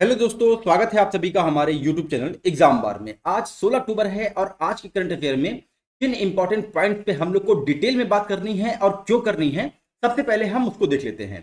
Hello दोस्तों, स्वागत है आप सभी का हमारे YouTube चैनल एग्जाम बार में। आज 16 अक्टूबर है और आज के करंट अफेयर में किन इंपॉर्टेंट पॉइंट पे हम लोग को डिटेल में बात करनी है और क्यों करनी है, सबसे पहले हम उसको देख लेते हैं।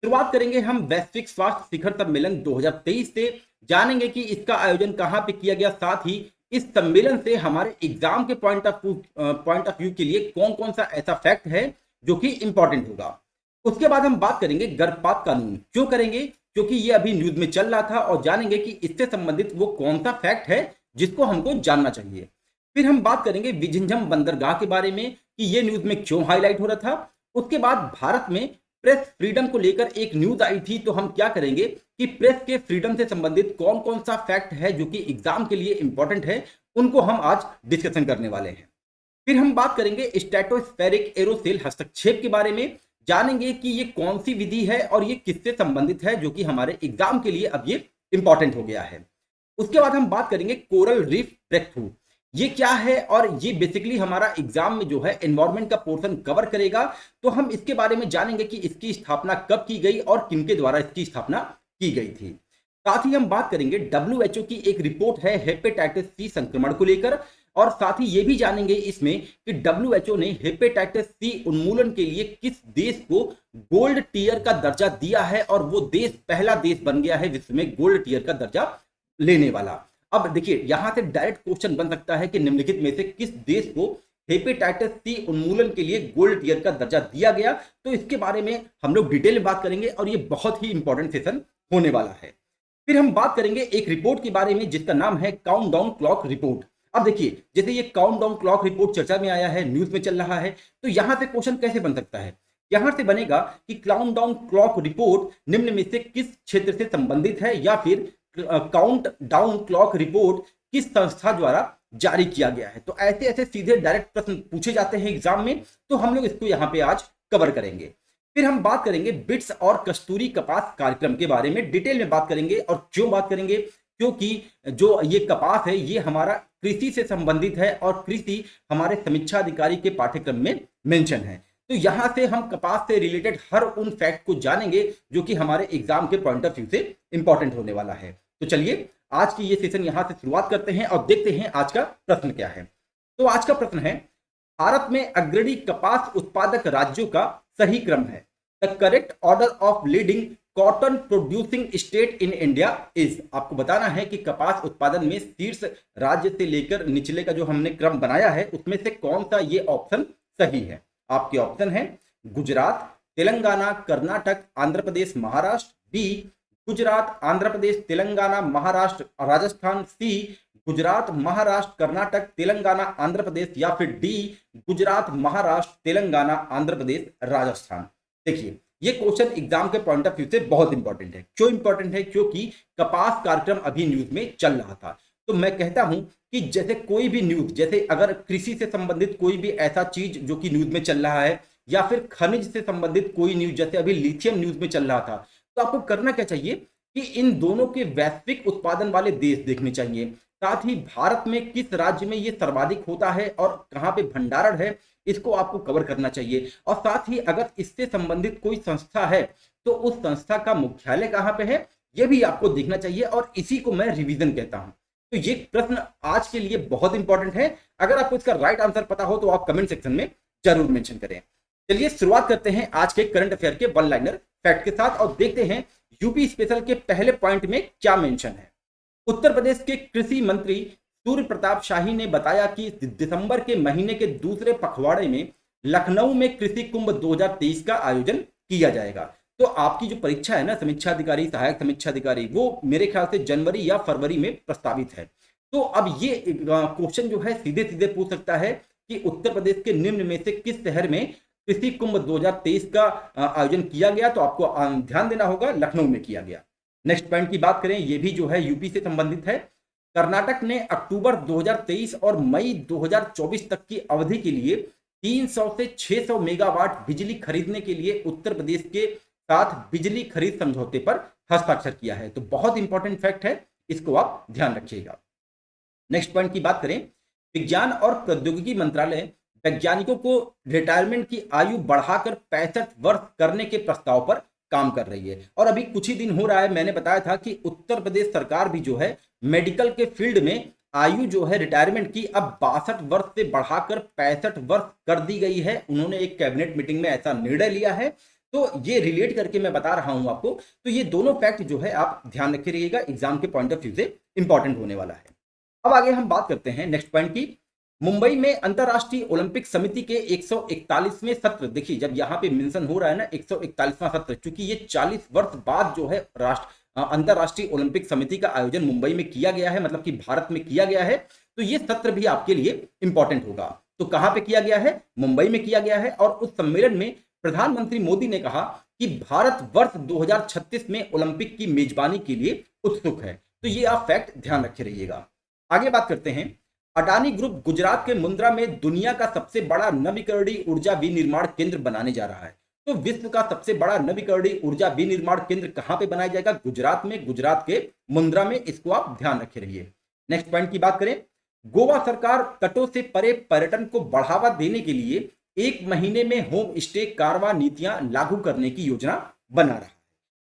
शुरुआत करेंगे हम वैश्विक स्वास्थ्य शिखर सम्मेलन 2023 से। जानेंगे कि इसका आयोजन कहाँ पे किया गया, साथ ही इस सम्मेलन से हमारे एग्जाम के पॉइंट ऑफ व्यू के लिए कौन कौन सा ऐसा फैक्ट है जो कि इंपॉर्टेंट होगा। उसके बाद हम बात करेंगे गर्भपात कानून क्यों करेंगे, क्योंकि ये अभी न्यूज में चल रहा था, और जानेंगे कि इससे संबंधित वो कौन सा फैक्ट है जिसको हमको जानना चाहिए। फिर हम बात करेंगे विझंझम बंदरगाह के बारे में कि ये न्यूज में क्यों हाईलाइट हो रहा था। उसके बाद भारत में प्रेस फ्रीडम को लेकर एक न्यूज आई थी, तो हम क्या करेंगे कि प्रेस के फ्रीडम से संबंधित कौन कौन सा फैक्ट है जो कि एग्जाम के लिए इंपॉर्टेंट है, उनको हम आज डिस्कशन करने वाले हैं। फिर हम बात करेंगे स्ट्रेटोस्फेरिक एरोसेल हस्तक्षेप के बारे में। जानेंगे कि ये कौन सी विधि है और ये किससे संबंधित है, जो कि हमारे एग्जाम के लिए अब ये इंपॉर्टेंट हो गया है। उसके बाद हम बात करेंगे कोरल रीफ ब्रेक थ्रू, ये क्या है, और ये बेसिकली हमारा एग्जाम में जो है एनवायरमेंट का पोर्शन कवर करेगा। तो हम इसके बारे में जानेंगे कि इसकी स्थापना कब की गई और किनके द्वारा इसकी स्थापना की गई थी। साथ ही हम बात करेंगे WHO की एक रिपोर्ट है हेपेटाइटिस सी संक्रमण को लेकर, और साथ ही ये भी जानेंगे इसमें कि WHO ने हेपेटाइटिस सी उन्मूलन के लिए किस देश को गोल्ड टीयर का दर्जा दिया है, और वो देश पहला देश बन गया है विश्व में गोल्ड टीयर का दर्जा लेने वाला। अब देखिए, यहां से डायरेक्ट क्वेश्चन बन सकता है कि निम्नलिखित में से किस देश को हेपेटाइटिस सी उन्मूलन के लिए गोल्ड टीयर का दर्जा दिया गया। तो इसके बारे में हम लोग डिटेल में बात करेंगे और ये बहुत ही इंपॉर्टेंट सेशन होने वाला है। फिर हम बात करेंगे एक रिपोर्ट के बारे में जिसका नाम है काउंटडाउन क्लॉक रिपोर्ट। अब देखिए, जैसे ये काउंटडाउन क्लॉक रिपोर्ट चर्चा में आया है, न्यूज में चल रहा है, तो यहां से क्वेश्चन कैसे बन सकता है। यहां से बनेगा कि काउंटडाउन क्लॉक रिपोर्ट निम्न में से किस क्षेत्र से संबंधित है, या फिर काउंट डाउन क्लॉक रिपोर्ट किस संस्था द्वारा जारी किया गया है। तो ऐसे ऐसे सीधे डायरेक्ट प्रश्न पूछे जाते हैं एग्जाम में, तो हम लोग इसको यहाँ पे आज कवर करेंगे। फिर हम बात करेंगे बिट्स और कस्तूरी कपास कार्यक्रम के बारे में, डिटेल में बात करेंगे। और क्यों बात करेंगे, क्योंकि जो ये कपास है ये हमारा कृषि से संबंधित है, और कृषि हमारे समीक्षा अधिकारी के पाठ्यक्रम में मेंशन है। तो यहां से हम कपास से रिलेटेड हर उन फैक्ट को जानेंगे जो कि हमारे एग्जाम के पॉइंट ऑफ व्यू से इंपॉर्टेंट होने वाला है। तो चलिए आज की ये सेशन यहां से शुरुआत करते हैं और देखते हैं आज का प्रश्न क्या है। तो आज का प्रश्न है, भारत में अग्रणी कपास उत्पादक राज्यों का सही क्रम है। The correct order of leading cotton producing state in India is. आपको बताना है कि कपास उत्पादन में शीर्ष राज्य से लेकर निचले का जो हमने क्रम बनाया है उसमें से कौन सा ये ऑप्शन सही है। आपके ऑप्शन है गुजरात, तेलंगाना, कर्नाटक, आंध्र प्रदेश, महाराष्ट्र। बी गुजरात, आंध्र प्रदेश, तेलंगाना, महाराष्ट्र, राजस्थान। सी गुजरात, महाराष्ट्र, कर्नाटक, तेलंगाना, आंध्र प्रदेश। या फिर डी गुजरात, महाराष्ट्र, तेलंगाना, आंध्र प्रदेश, राजस्थान। देखिए, ये क्वेश्चन एग्जाम के पॉइंट ऑफ व्यू से बहुत इंपॉर्टेंट है। क्यों इंपॉर्टेंट है, क्योंकि कपास कार्यक्रम अभी न्यूज में चल रहा था। तो मैं कहता हूं कि जैसे कोई भी न्यूज, जैसे अगर कृषि से संबंधित कोई भी ऐसा चीज जो कि न्यूज में चल रहा है, या फिर खनिज से संबंधित कोई न्यूज, जैसे अभी लिथियम न्यूज में चल रहा था, तो आपको करना क्या चाहिए कि इन दोनों के वैश्विक उत्पादन वाले देश देखने चाहिए। साथ ही भारत में किस राज्य में ये सर्वाधिक होता है और कहां पे भंडारण है, इसको आपको कवर करना चाहिए। और साथ ही अगर इससे संबंधित कोई संस्था है तो उस संस्था का मुख्यालय कहां पे है, यह भी आपको देखना चाहिए, और इसी को मैं रिवीजन कहता हूं। तो ये प्रश्न आज के लिए बहुत इंपॉर्टेंट है। अगर आपको इसका राइट आंसर पता हो तो आप कमेंट सेक्शन में जरूर मेंशन करें। चलिए शुरुआत करते हैं आज के करंट अफेयर के वन लाइनर फैक्ट के साथ, और देखते हैं यूपी स्पेशल के पहले पॉइंट में क्या मेंशन है। उत्तर प्रदेश के कृषि मंत्री सूर्य प्रताप शाही ने बताया कि दिसंबर के महीने के दूसरे पखवाड़े में लखनऊ में कृषि कुंभ 2023 का आयोजन किया जाएगा। तो आपकी जो परीक्षा है ना, समीक्षा अधिकारी, सहायक समीक्षा अधिकारी, वो मेरे ख्याल से जनवरी या फरवरी में प्रस्तावित है। तो अब ये क्वेश्चन जो है सीधे सीधे पूछ सकता है कि उत्तर प्रदेश के निम्न में से किस शहर में कृषि कुंभ 2023 का आयोजन किया गया। तो आपको ध्यान देना होगा, लखनऊ में किया गया। नेक्स्ट पॉइंट की बात करें, ये भी जो है यूपी से संबंधित है। कर्नाटक ने अक्टूबर 2023 और मई 2024 तक की अवधि के लिए 300 से 600 मेगावाट बिजली खरीदने के लिए उत्तर प्रदेश के साथ बिजली खरीद समझौते पर हस्ताक्षर किया है। तो बहुत इंपॉर्टेंट फैक्ट है, इसको आप ध्यान रखिएगा। नेक्स्ट पॉइंट की बात करें, विज्ञान और प्रौद्योगिकी मंत्रालय वैज्ञानिकों को रिटायरमेंट की आयु बढ़ाकर 65 वर्ष करने के प्रस्ताव पर काम कर रही है। और अभी कुछ ही दिन हो रहा है, मैंने बताया था कि उत्तर प्रदेश सरकार भी जो है मेडिकल के फील्ड में आयु जो है रिटायरमेंट की अब 62 वर्ष से बढ़ाकर 65 वर्ष कर दी गई है। उन्होंने एक कैबिनेट मीटिंग में ऐसा निर्णय लिया है। तो ये रिलेट करके मैं बता रहा हूं आपको। तो ये दोनों फैक्ट जो है आप ध्यान रखे रहिएगा, एग्जाम के पॉइंट ऑफ व्यू से इंपॉर्टेंट होने वाला है। अब आगे हम बात करते हैं नेक्स्ट पॉइंट की। मुंबई में अंतरराष्ट्रीय ओलंपिक समिति के 141वें सत्र, देखिए जब यहाँ पे मेंशन हो रहा है ना 141वां सत्र, क्योंकि ये 40 वर्ष बाद जो है अंतरराष्ट्रीय ओलंपिक समिति का आयोजन मुंबई में किया गया है, मतलब कि भारत में किया गया है। तो ये सत्र भी आपके लिए इंपॉर्टेंट होगा। तो कहां पे किया गया है? मुंबई में किया गया है। और उस सम्मेलन में प्रधानमंत्री मोदी ने कहा कि भारत वर्ष 2036 में ओलंपिक की मेजबानी के लिए उत्सुक है। तो ये आप फैक्ट ध्यान रखे रहिएगा। आगे बात करते हैं। अडानी ग्रुप गुजरात के मुंद्रा में दुनिया का सबसे बड़ा नवीकरणीय ऊर्जा विनिर्माण केंद्र बनाने जा रहा है। तो विश्व का सबसे बड़ा नवीकरणीय ऊर्जा विनिर्माण केंद्र कहां पे बनाया जाएगा? गुजरात में, गुजरात के मुंद्रा में। इसको आप ध्यान रखे रहिए। नेक्स्ट पॉइंट की बात करें। गोवा सरकार तटों से परे पर्यटन को बढ़ावा देने के लिए 1 महीने में होम स्टे कारवां नीतियां लागू करने की योजना बना रहा है।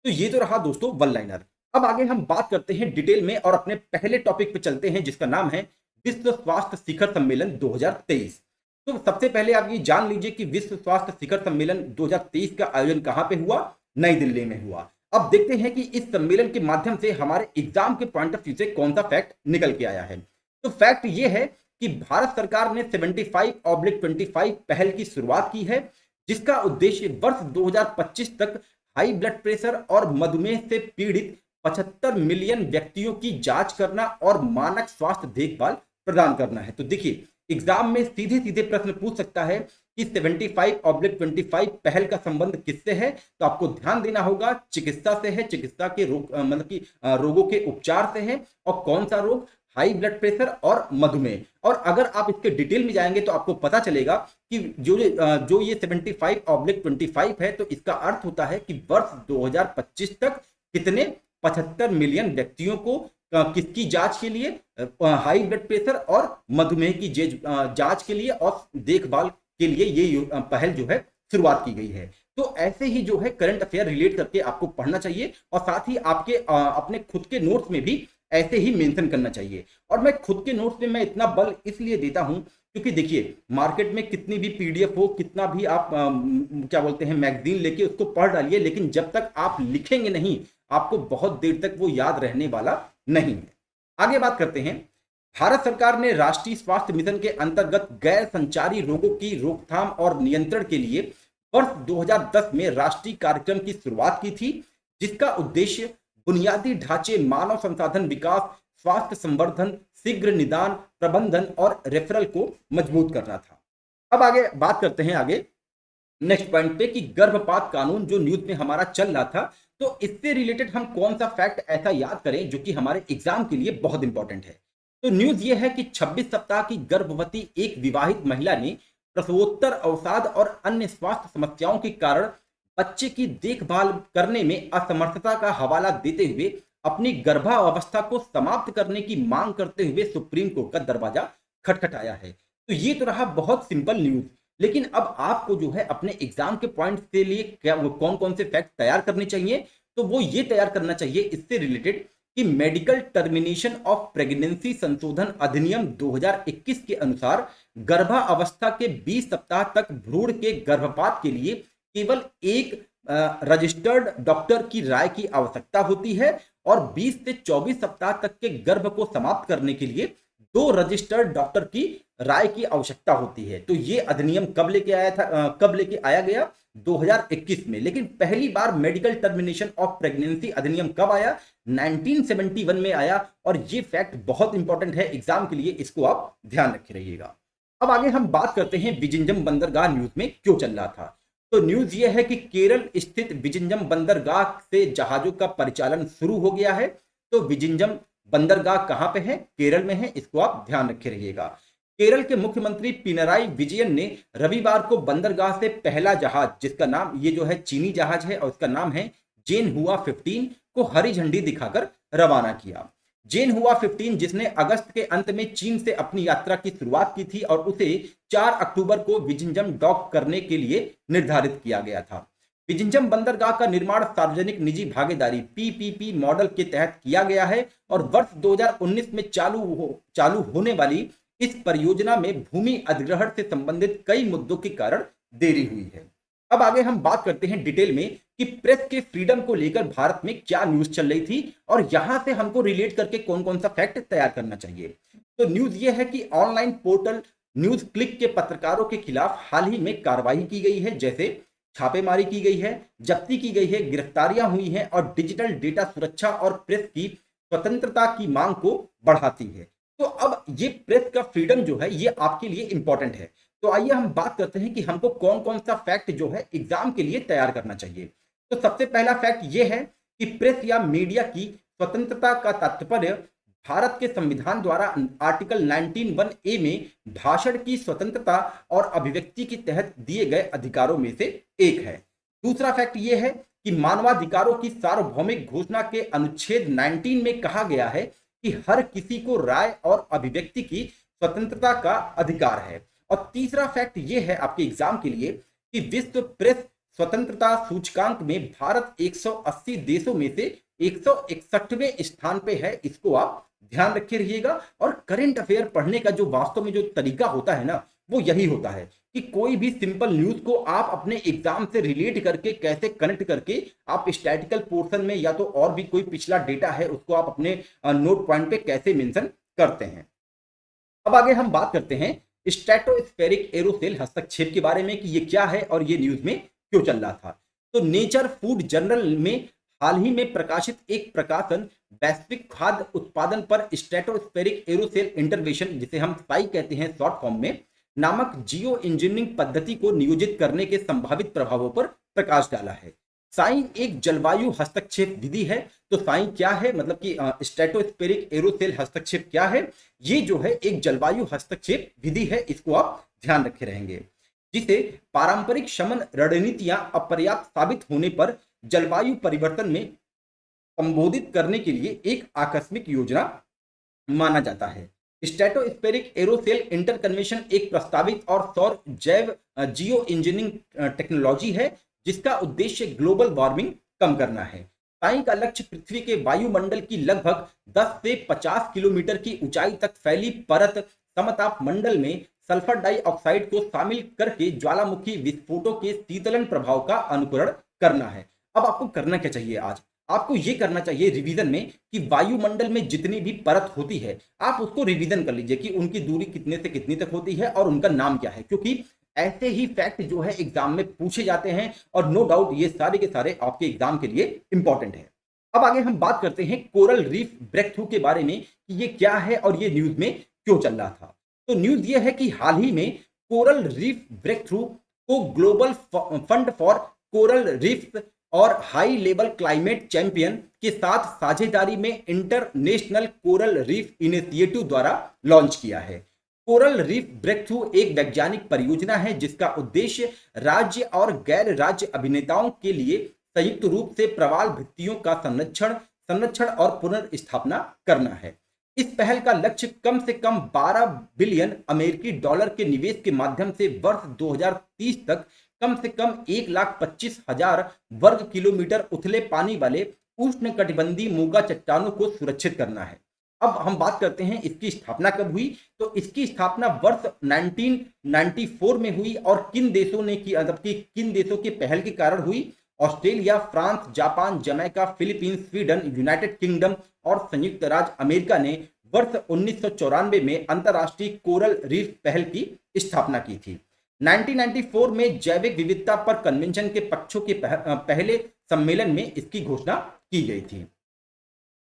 तो ये तो रहा दोस्तों वन लाइनर। अब आगे हम बात करते हैं डिटेल में और अपने पहले टॉपिक पे चलते हैं, जिसका नाम है विश्व स्वास्थ्य शिखर सम्मेलन 2023। तो सबसे पहले आप ये जान लीजिए कि विश्व स्वास्थ्य शिखर सम्मेलन 2023 का आयोजन कहां पे हुआ? नई दिल्ली में हुआ। अब देखते हैं कि इस सम्मेलन के माध्यम से हमारे एग्जाम के पॉइंट ऑफ व्यू से कौन सा फैक्ट निकल के आया है। तो फैक्ट ये है कि भारत सरकार ने 75/25 पहल की शुरुआत की है, जिसका उद्देश्य वर्ष 2025 तक हाई ब्लड प्रेशर और मधुमेह से पीड़ित 75 मिलियन व्यक्तियों की जांच करना और मानक स्वास्थ्य देखभाल प्रदान करना है। तो देखिए एग्जाम में सीधे सीधे प्रश्न पूछ सकता है कि 75/25 पहल का संबंध किससे है? तो आपको ध्यान देना होगा चिकित्सा से है, चिकित्सा के रोग मतलब कि रोगों के उपचार से है। और कौन सा रोग? हाई ब्लड प्रेशर और मधुमेह। और अगर आप इसके डिटेल में जाएंगे तो आपको पता चलेगा कि जो ये 75/25 है, तो इसका अर्थ होता है कि वर्ष 2025 तक कितने 75 मिलियन व्यक्तियों को किसकी जांच के लिए? हाई ब्लड प्रेशर और मधुमेह की जांच के लिए और देखभाल के लिए ये पहल जो है शुरुआत की गई है। तो ऐसे ही जो है करंट अफेयर रिलेट करके आपको पढ़ना चाहिए और साथ ही आपके अपने खुद के नोट्स में भी ऐसे ही मेंशन करना चाहिए। और मैं खुद के नोट्स में मैं इतना बल इसलिए देता हूं क्योंकि देखिए मार्केट में कितनी भी पीडीएफ हो, कितना भी आप क्या बोलते हैं मैगजीन लेके उसको पढ़ डालिए, लेकिन जब तक आप लिखेंगे नहीं आपको बहुत देर तक वो याद रहने वाला नहीं है। आगे बात करते हैं। भारत सरकार ने राष्ट्रीय स्वास्थ्य मिशन के अंतर्गत गैर संचारी रोगों की रोकथाम और नियंत्रण के लिए वर्ष 2010 में राष्ट्रीय कार्यक्रम की शुरुआत की थी, जिसका उद्देश्य बुनियादी ढांचे, मानव संसाधन विकास, स्वास्थ्य संवर्धन, शीघ्र निदान, प्रबंधन और रेफरल को मजबूत करना था। अब आगे बात करते हैं आगे नेक्स्ट पॉइंट पे कि गर्भपात कानून जो न्यूज में हमारा चल रहा था, तो इससे रिलेटेड हम कौन सा फैक्ट ऐसा याद करें जो कि हमारे एग्जाम के लिए बहुत इंपॉर्टेंट है। तो न्यूज ये है कि 26 सप्ताह की गर्भवती एक विवाहित महिला ने प्रसवोत्तर अवसाद और अन्य स्वास्थ्य समस्याओं के कारण बच्चे की देखभाल करने में असमर्थता का हवाला देते हुए अपनी गर्भावस्था को समाप्त करने की मांग करते हुए सुप्रीम कोर्ट का दरवाजा खटखटाया है। तो ये तो रहा बहुत सिंपल न्यूज, लेकिन अब आपको जो है अपने एग्जाम के पॉइंट के लिए क्या कौन कौन से फैक्ट तैयार करने चाहिए? तो वो ये तैयार करना चाहिए इससे रिलेटेड कि मेडिकल टर्मिनेशन ऑफ प्रेगनेंसी संशोधन अधिनियम 2021 के अनुसार गर्भावस्था के 20 सप्ताह तक भ्रूण के गर्भपात के लिए केवल एक रजिस्टर्ड डॉक्टर की राय की आवश्यकता होती है और 20 से 24 सप्ताह तक के गर्भ को समाप्त करने के लिए 2 रजिस्टर्ड डॉक्टर की राय की आवश्यकता होती है। तो ये अधिनियम कब लेके आया था? कब लेके आया गया? 2021 में। लेकिन पहली बार मेडिकल टर्मिनेशन ऑफ प्रेगनेंसी अधिनियम कब आया? 1971 में आया। और ये फैक्ट बहुत इंपॉर्टेंट है एग्जाम के लिए, इसको आप ध्यान रखे रहिएगा। अब आगे हम बात करते हैं विजिंजम बंदरगाह न्यूज में क्यों चल रहा था। तो न्यूज ये है कि केरल स्थित विजिंजम बंदरगाह से जहाजों का परिचालन शुरू हो गया है। तो विजिंजम बंदरगाह कहां पे है? केरल में है। इसको आप ध्यान रखे रहिएगा। केरल के मुख्यमंत्री पिनराई विजयन ने रविवार को बंदरगाह से पहला जहाज, जिसका नाम ये जो है चीनी जहाज है और इसका नाम है जेन हुआ 15 को हरी झंडी दिखाकर रवाना किया। जेन हुआ 15 जिसने अगस्त के अंत में चीन से अपनी यात्रा की शुरुआत की थी और उसे 4 अक्टूबर को विजिंजम डॉक करने के लिए निर्धारित किया गया था। विजिंजम बंदरगाह का निर्माण सार्वजनिक निजी भागीदारी पीपीपी मॉडल के तहत किया गया है और वर्ष 2019 में चालू होने वाली इस परियोजना में भूमि अधिग्रहण से संबंधित कई मुद्दों के कारण देरी हुई है। अब आगे हम बात करते हैं डिटेल में कि प्रेस के फ्रीडम को लेकर भारत में क्या न्यूज चल रही थी और यहां से हमको रिलेट करके कौन कौन सा फैक्ट तैयार करना चाहिए। तो न्यूज ये है कि ऑनलाइन पोर्टल न्यूज क्लिक के पत्रकारों के खिलाफ हाल ही में कार्रवाई की गई है, जैसे छापेमारी की गई है, जब्ती की गई है, गिरफ्तारियां हुई हैं और डिजिटल डेटा सुरक्षा और प्रेस की स्वतंत्रता की मांग को बढ़ाती है। तो अब ये प्रेस का फ्रीडम जो है ये आपके लिए इंपॉर्टेंट है। तो आइए हम बात करते हैं कि हमको कौन कौन सा फैक्ट जो है एग्जाम के लिए तैयार करना चाहिए। तो सबसे पहला फैक्ट ये है कि प्रेस या मीडिया की स्वतंत्रता का तात्पर्य भारत के संविधान द्वारा आर्टिकल 19(1)(a) में भाषण की स्वतंत्रता और अभिव्यक्ति के तहत दिए गए अधिकारों में से एक है। दूसरा फैक्ट यह है कि मानवाधिकारों की सार्वभौमिक घोषणा के अनुच्छेद 19 में कहा गया है कि हर किसी को राय और अभिव्यक्ति की स्वतंत्रता का अधिकार है। और तीसरा फैक्ट यह है आपके एग्जाम के लिए कि विश्व प्रेस स्वतंत्रता सूचकांक में भारत 180 देशों में से 161वें स्थान पे है। इसको आप ध्यान रखे रहिएगा। और करंट अफेयर पढ़ने का जो वास्तव में जो तरीका होता है ना, वो यही होता है कि कोई भी सिंपल न्यूज को आप अपने एग्जाम से रिलेट करके कैसे कनेक्ट करके आप स्टैटिकल पोर्शन में या तो और भी कोई पिछला डेटा है उसको आप अपने नोट पॉइंट पे कैसे मेंशन करते हैं। अब आगे हम बात करते हैं स्ट्रेटोस्फेरिक एरोसेल हस्तक्षेप के बारे में कि ये क्या है और ये न्यूज में क्यों चल रहा था। तो नेचर फूड जर्नल में हाल ही में प्रकाशित एक प्रकाशन वैश्विक खाद्य उत्पादन पर स्ट्रेटोस्फेरिक एरोसेल इंटरवेंशन, जिसे हम साई कहते हैं शॉर्ट फॉर्म में, नामक जियो इंजीनियरिंग पद्धति को नियोजित करने के संभावित प्रभावों पर प्रकाश डाला है। साई एक जलवायु हस्तक्षेप विधि है। तो साई क्या है, मतलब कि स्ट्रेटोस्फेरिक एरोसेल हस्तक्षेप क्या है? ये जो है एक जलवायु हस्तक्षेप विधि है, इसको आप ध्यान रखे रहेंगे, जिसे पारंपरिक शमन रणनीतियां अपर्याप्त साबित होने पर जलवायु परिवर्तन में संबोधित करने के लिए एक आकस्मिक योजना माना जाता है। स्ट्रेटोस्फेरिक एरोसेल इंटरकन्वेंशन एक प्रस्तावित और सौर जैव जियो इंजीनियरिंग टेक्नोलॉजी है जिसका उद्देश्य ग्लोबल वार्मिंग कम करना है। साई का लक्ष्य पृथ्वी के वायुमंडल की लगभग 10 से 50 किलोमीटर की ऊंचाई तक फैली परत समताप मंडल में सल्फर डाइऑक्साइड को शामिल करके ज्वालामुखी विस्फोटों के शीतलन प्रभाव का अनुकरण करना है। अब आपको करना क्या चाहिए? आज आपको यह करना चाहिए रिवीजन में कि वायुमंडल में जितनी भी परत होती है आप उसको रिवीजन कर लीजिए कि उनकी दूरी कितने से कितनी तक होती है और उनका नाम क्या है, क्योंकि ऐसे ही फैक्ट जो है एग्जाम में पूछे जाते हैं और नो डाउट ये सारे के सारे आपके एग्जाम के लिए इंपॉर्टेंट है। अब आगे हम बात करते हैं कोरल रीफ ब्रेक थ्रू के बारे में कि ये क्या है और ये न्यूज में क्यों चल रहा था। तो न्यूज ये है कि हाल ही में कोरल रीफ ब्रेक थ्रू को global fund for coral reef और हाई लेवल क्लाइमेट चैंपियन के साथ साझेदारी में इंटरनेशनल कोरल रीफ इनिशिएटिव द्वारा लॉन्च किया है। कोरल रीफ ब्रेक थ्रू एक वैज्ञानिक परियोजना है जिसका उद्देश्य राज्य और गैर राज्य अभिनेताओं के लिए संयुक्त रूप से प्रवाल भित्तियों का संरक्षण और पुनर्स्थापना करना है। इस पहल का लक्ष्य कम से कम 12 बिलियन अमेरिकी डॉलर के निवेश के माध्यम से वर्ष 2030 तक कम से कम 1,25,000 वर्ग किलोमीटर उथले पानी वाले उष्णकटिबंधीय मूंगा चट्टानों को सुरक्षित करना है। अब हम बात करते हैं इसकी स्थापना कब हुई। तो इसकी स्थापना वर्ष 1994 में हुई और किन देशों ने की, मतलब कि किन देशों के पहल के कारण हुई? Australia, France, Japan, Jamaica, Philippines, Sweden, United kingdom और संयुक्त राज्य अमेरिका ने वर्ष 1994 में अंतरराष्ट्रीय कोरल रीफ पहल की स्थापना की थी। 1994 में जैविक विविधता पर कन्वेंशन के पक्षों के पहले सम्मेलन में इसकी घोषणा की गई थी।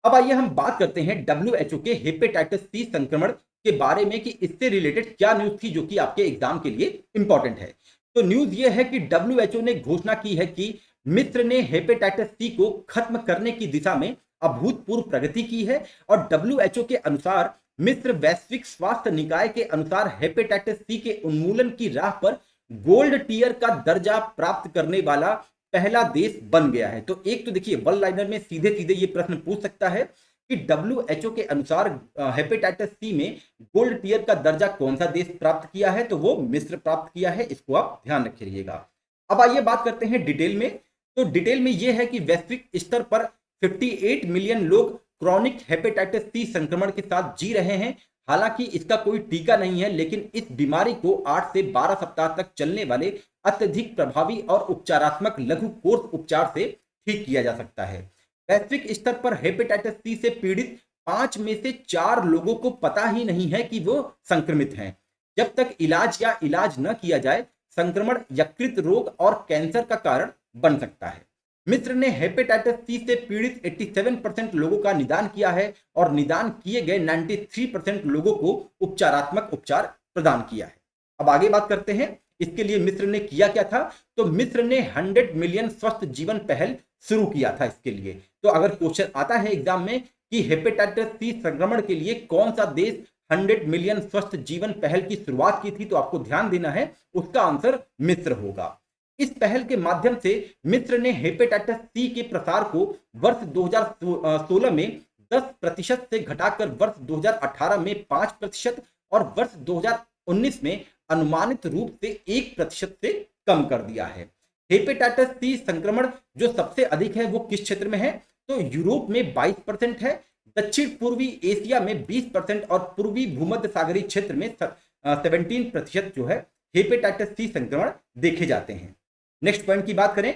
अब आइए हम बात करते हैं WHO के हेपेटाइटिस सी संक्रमण के बारे में कि इससे रिलेटेड क्या न्यूज थी जो कि आपके एग्जाम के लिए इंपॉर्टेंट है। तो न्यूज ये है कि WHO ने घोषणा की है कि मिस्र ने हेपेटाइटिस सी को खत्म करने की दिशा में अभूतपूर्व प्रगति की है और WHO के अनुसार मिस्र वैश्विक स्वास्थ्य निकाय के अनुसार हेपेटाइटिस सी के उन्मूलन की राह पर गोल्ड टीयर का दर्जा प्राप्त करने वाला पहला देश बन गया है। तो एक तो देखिए वन लाइनर में सीधे सीधे ये प्रश्न पूछ सकता है कि WHO के अनुसार हेपेटाइटिस सी में गोल्ड टीयर का दर्जा कौन सा देश प्राप्त किया है? तो वो मिस्र प्राप्त किया है। इसको आप ध्यान रखे रहिएगा। अब आइए बात करते हैं डिटेल में तो डिटेल में यह है कि वैश्विक स्तर पर 58 मिलियन लोग क्रॉनिक हेपेटाइटिस सी संक्रमण के साथ जी रहे हैं। हालांकि इसका कोई टीका नहीं है, लेकिन इस बीमारी को 8 से 12 सप्ताह तक चलने वाले अत्यधिक प्रभावी और उपचारात्मक लघु कोर्स उपचार से ठीक किया जा सकता है। वैश्विक स्तर पर हेपेटाइटिस सी से पीड़ित 5 में से 4 लोगों को पता ही नहीं है कि वो संक्रमित हैं। जब तक इलाज या इलाज न किया जाए, संक्रमण यकृत रोग और कैंसर का कारण बन सकता है। मिस्र ने हेपेटाइटिस सी से पीड़ित 87% लोगों का निदान किया है और निदान किए गए 93% लोगों को उपचारात्मक उपचार प्रदान किया है। अब आगे बात करते हैं इसके लिए मिस्र ने किया क्या था। तो मिस्र ने 100 मिलियन स्वस्थ जीवन पहल शुरू किया था इसके लिए। तो अगर क्वेश्चन आता है एग्जाम में कि हेपेटाइटिस सी संक्रमण के लिए कौन सा देश 100 मिलियन स्वस्थ जीवन पहल की शुरुआत की थी, तो आपको ध्यान देना है, उसका आंसर मिस्र होगा। इस पहल के माध्यम से मिस्र ने हेपेटाइटिस सी के प्रसार को वर्ष 2016 में 10% से घटाकर वर्ष 2018 में 5% और वर्ष 2019 में अनुमानित रूप से 1% से कम कर दिया है। हेपेटाइटिस सी संक्रमण जो सबसे अधिक है वो किस क्षेत्र में है, तो यूरोप में 22% है, दक्षिण पूर्वी एशिया में 20% और पूर्वी भूमध्य सागरीय क्षेत्र में 17% जो है हेपेटाइटिस सी संक्रमण देखे जाते हैं। नेक्स्ट पॉइंट की बात करें,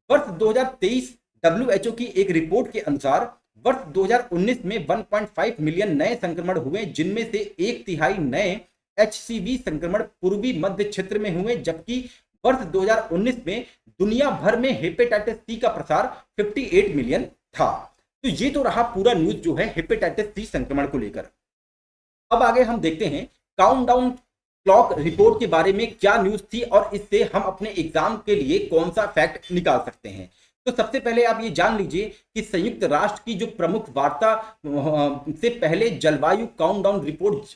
वर्ष 2023 WHO की एक रिपोर्ट के अनुसार वर्ष 2019 में 1.5 मिलियन नए संक्रमण हुए, जिनमें से 1/3 नए HCV संक्रमण पूर्वी मध्य क्षेत्र में हुए, जबकि वर्ष 2019 में दुनिया भर में हेपेटाइटिस सी का प्रसार 58 मिलियन था। तो ये तो रहा पूरा न्यूज जो है हेपेटाइटिस सी संक्रमण को लेकर। अब आगे हम देखते हैं काउंटडाउन क्लॉक रिपोर्ट के बारे में क्या न्यूज थी और इससे हम अपने एग्जाम के लिए कौन सा फैक्ट निकाल सकते हैं। तो सबसे पहले आप ये जान लीजिए कि संयुक्त राष्ट्र की जो प्रमुख वार्ता से पहले जलवायु काउंटडाउन रिपोर्ट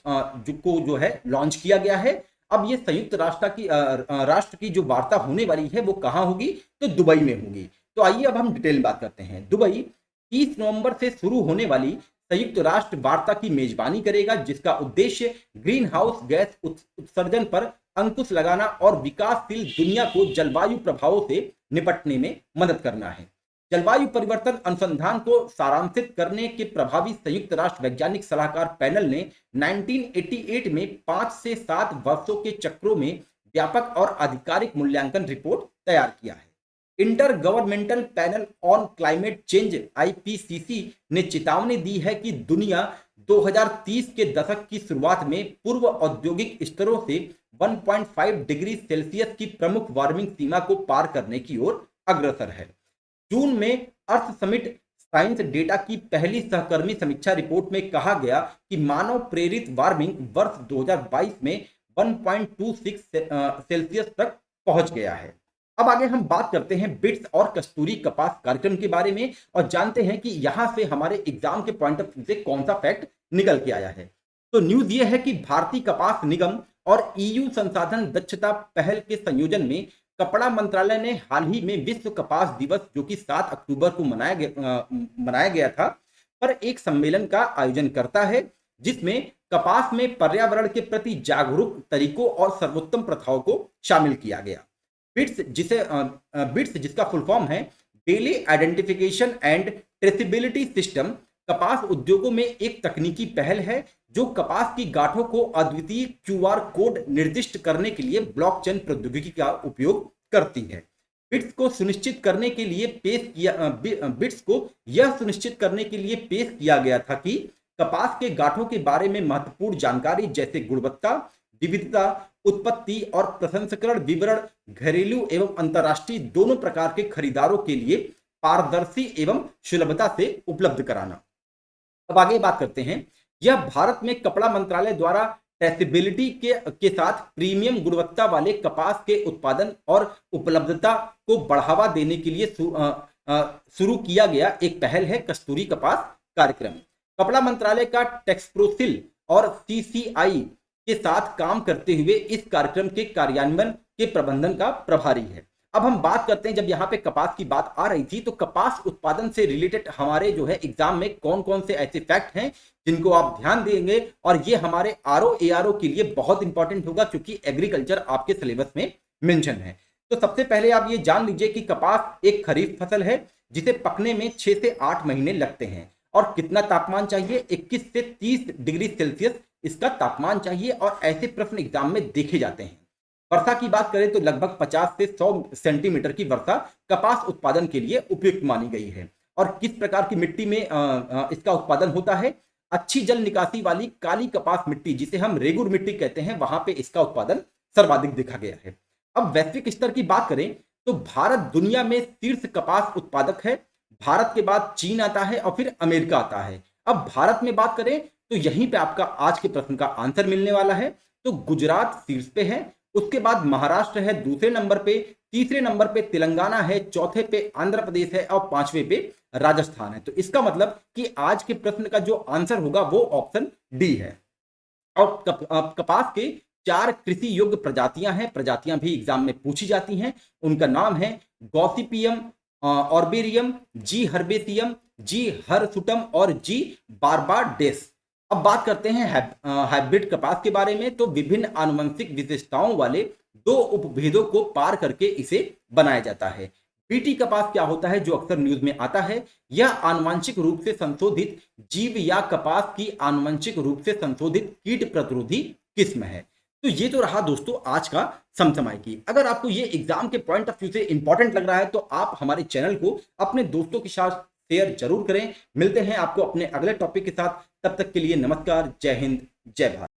को जो है लॉन्च किया गया है। अब ये संयुक्त राष्ट्र की जो वार्ता होने वाली है वो कहाँ होगी, तो दुबई में होगी। तो आइए अब हम डिटेल में बात करते हैं। दुबई 30 नवंबर से शुरू होने वाली संयुक्त राष्ट्र वार्ता की मेजबानी करेगा, जिसका उद्देश्य ग्रीन हाउस गैस उत्सर्जन पर अंकुश लगाना और विकासशील दुनिया को जलवायु प्रभावों से निपटने में मदद करना है। जलवायु परिवर्तन अनुसंधान को सारांशित करने के प्रभावी संयुक्त राष्ट्र वैज्ञानिक सलाहकार पैनल ने 1988 में 5 से 7 वर्षों के चक्रों में व्यापक और आधिकारिक मूल्यांकन रिपोर्ट तैयार किया है। Inter governmental panel on climate change IPCC ने चेतावनी दी है कि दुनिया 2030 के दशक की शुरुआत में पूर्व औद्योगिक स्तरों से 1.5 डिग्री सेल्सियस की प्रमुख वार्मिंग सीमा को पार करने की ओर अग्रसर है। जून में अर्थ समिट साइंस डेटा की पहली सहकर्मी समीक्षा रिपोर्ट में कहा गया कि मानव प्रेरित वार्मिंग वर्ष 2022 में 1.26 सेल्सियस तक पहुंच गया है। अब आगे हम बात करते हैं बिट्स और कस्तूरी कपास कार्यक्रम के बारे में और जानते हैं कि यहां से हमारे एग्जाम के पॉइंट ऑफ व्यू से कौन सा फैक्ट निकल के आया है। तो न्यूज ये है कि भारतीय कपास निगम और EU संसाधन दक्षता पहल के संयोजन में कपड़ा मंत्रालय ने हाल ही में विश्व कपास दिवस जो कि 7 अक्टूबर को मनाया गया था पर एक सम्मेलन का आयोजन करता है, जिसमें कपास में पर्यावरण के प्रति जागरूक तरीकों और सर्वोत्तम प्रथाओं को शामिल किया गया। बिट्स जिसका फुल फॉर्म है daily identification and traceability system, कपास उद्योगों में एक तकनीकी पहल है जो कपास की गांठों को अद्वितीय QR कोड निर्दिष्ट करने के लिए ब्लॉकचेन प्रौद्योगिकी का उपयोग करती है। बिट्स को सुनिश्चित करने के लिए पेश किया गया था कि कपास के गांठों के बारे में महत्वपूर्ण जानकारी जैसे गुणवत्ता, विविधता, उत्पत्ति और प्रसंस्करण विवरण घरेलू एवं अंतर्राष्ट्रीय दोनों प्रकार के खरीदारों के लिए पारदर्शी एवं सुलभता से उपलब्ध कराना। अब आगे बात करते हैं, यह भारत में कपड़ा मंत्रालय द्वारा ट्रेसेबिलिटी के साथ प्रीमियम गुणवत्ता वाले कपास के उत्पादन और उपलब्धता को बढ़ावा देने के लिए शुरू किया गया एक पहल है कस्तूरी कपास कार्यक्रम। कपड़ा मंत्रालय का टेक्सप्रोसिल और CCI के साथ काम करते हुए इस कार्यक्रम के कार्यान्वयन के प्रबंधन का प्रभारी है। अब हम बात करते हैं, जब यहाँ पे कपास की बात आ रही थी तो कपास उत्पादन से रिलेटेड हमारे जो है एग्जाम में कौन कौन से ऐसे फैक्ट हैं जिनको आप ध्यान देंगे और ये हमारे RO ARO के लिए बहुत इंपॉर्टेंट होगा क्योंकि एग्रीकल्चर आपके सिलेबस में मेंशन है। तो सबसे पहले आप ये जान लीजिए कि कपास एक खरीफ फसल है जिसे पकने में 6 से 8 महीने लगते हैं। और कितना तापमान चाहिए? 21 से 30 डिग्री सेल्सियस इसका तापमान चाहिए। और ऐसे प्रश्न एग्जाम में देखे जाते हैं। वर्षा की बात करें तो लगभग 50 से 100 सेंटीमीटर की वर्षा कपास उत्पादन के लिए उपयुक्त मानी गई है। और किस प्रकार की मिट्टी में इसका उत्पादन होता है? अच्छी जल निकासी वाली काली कपास मिट्टी, जिसे हम रेगुर मिट्टी कहते हैं, वहां पे इसका उत्पादन सर्वाधिक देखा गया है। अब वैश्विक स्तर की बात करें तो भारत दुनिया में शीर्ष कपास उत्पादक है। भारत के बाद चीन आता है और फिर अमेरिका आता है। अब भारत में बात करें तो यहीं पे आपका आज के प्रश्न का आंसर मिलने वाला है। तो गुजरात शीर्ष पे है, उसके बाद महाराष्ट्र है दूसरे नंबर पे, तीसरे नंबर पे तेलंगाना है, चौथे पे आंध्र प्रदेश है और पांचवें पे राजस्थान है। तो इसका मतलब कि आज के प्रश्न का जो आंसर होगा वो ऑप्शन डी है। और कपास के 4 कृषि योग्य प्रजातियां हैं, प्रजातियां भी एग्जाम में पूछी जाती हैं। उनका नाम है गॉसिपियम ऑर्बेरियम, जी हर्बेसियम, जी हरसुटम और जी बारबाडेस। अब बात करते हैं हाइब्रिड कपास के बारे में। तो विभिन्न आनुवंशिक विशेषताओं वाले 2 उपभेदों को पार करके इसे बनाया जाता है। बीटी कपास क्या होता है जो अक्सर न्यूज में आता है? यह आनुवंशिक रूप से संशोधित जीव या कपास की आनुवंशिक रूप से संशोधित कीट प्रतिरोधी किस्म है। तो ये तो रहा दोस्तों आज का समसमायिकी। अगर आपको ये एग्जाम के पॉइंट ऑफ व्यू से इंपॉर्टेंट लग रहा है तो आप हमारे चैनल को अपने दोस्तों के साथ शेयर जरूर करें। मिलते हैं आपको अपने अगले टॉपिक के साथ। तब तक के लिए नमस्कार, जय हिंद, जय भारत।